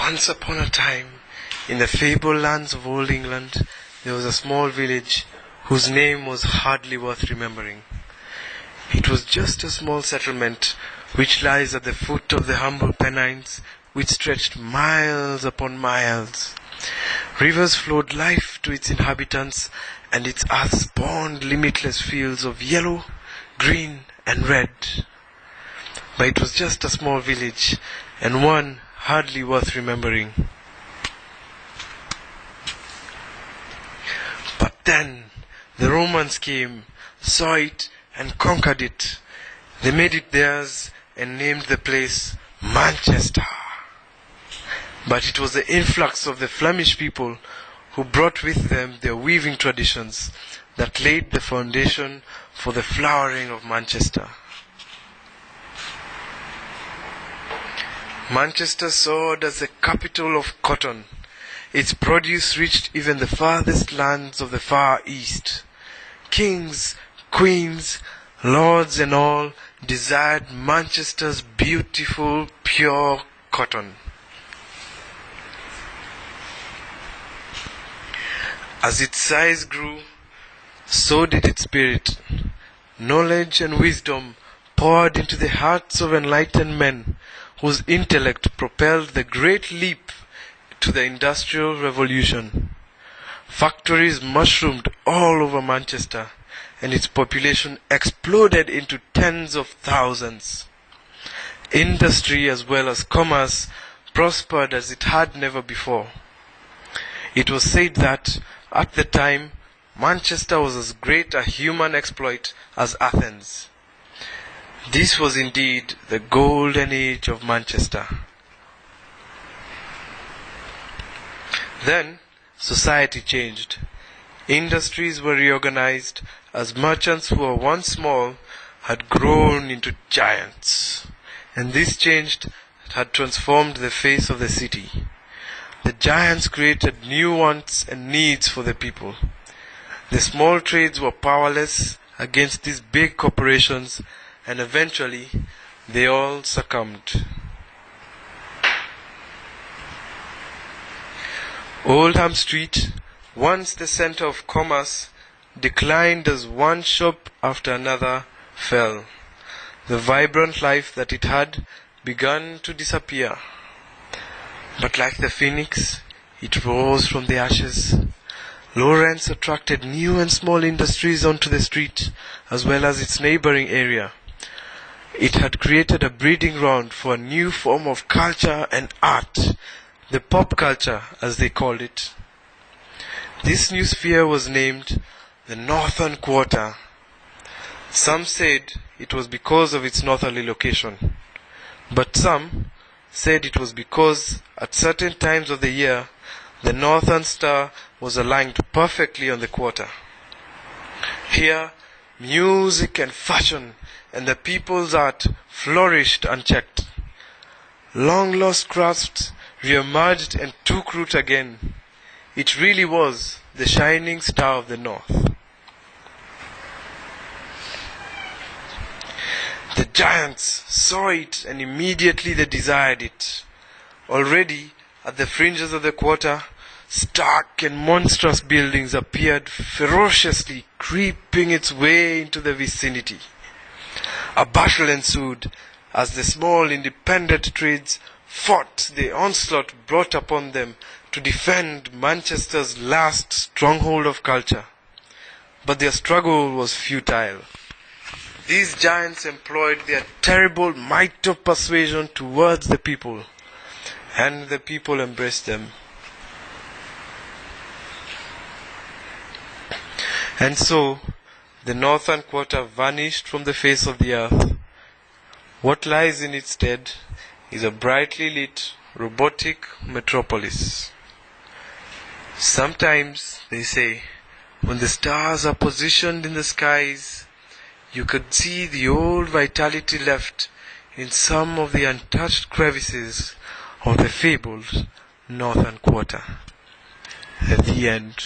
Once upon a time, in the fabled lands of old England, there was a small village whose name was hardly worth remembering. It was just a small settlement which lies at the foot of the humble Pennines, which stretched miles upon miles. Rivers flowed life to its inhabitants, and its earth spawned limitless fields of yellow, green, and red. But it was just a small village, and one hardly worth remembering. But then the Romans came, saw it, and conquered it. They made it theirs and named the place Manchester. But it was the influx of the Flemish people who brought with them their weaving traditions that laid the foundation for the flowering of Manchester. Manchester soared as the capital of cotton. Its produce reached even the farthest lands of the Far East. Kings, queens, lords and all desired Manchester's beautiful, pure cotton. As its size grew, so did its spirit. Knowledge and wisdom poured into the hearts of enlightened men whose intellect propelled the great leap to the Industrial Revolution. Factories mushroomed all over Manchester, and its population exploded into tens of thousands. Industry as well as commerce prospered as it had never before. It was said that, at the time, Manchester was as great a human exploit as Athens. This was indeed the golden age of Manchester. Then, society changed. Industries were reorganized as merchants who were once small had grown into giants. And this change had transformed the face of the city. The giants created new wants and needs for the people. The small trades were powerless against these big corporations, and eventually they all succumbed. Oldham Street, once the center of commerce, declined as one shop after another fell. The vibrant life that it had began to disappear. But like the phoenix, it rose from the ashes. Lawrence attracted new and small industries onto the street, as well as its neighboring area. It had created a breeding ground for a new form of culture and art, the pop culture as they called it. This new sphere was named the Northern Quarter. Some said it was because of its northerly location, but some said it was because at certain times of the year the northern star was aligned perfectly on the quarter. Here, music and fashion and the people's art flourished unchecked. Long-lost crafts re-emerged and took root again. It really was the shining star of the north. The giants saw it and immediately they desired it. Already, at the fringes of the quarter, stark and monstrous buildings appeared ferociously creeping its way into the vicinity. A battle ensued as the small independent trades fought the onslaught brought upon them to defend Manchester's last stronghold of culture. But their struggle was futile. These giants employed their terrible might of persuasion towards the people, and the people embraced them. And so, the northern quarter vanished from the face of the earth. What lies in its stead is a brightly lit, robotic metropolis. Sometimes, they say, when the stars are positioned in the skies, you could see the old vitality left in some of the untouched crevices of the fabled northern quarter. At the end.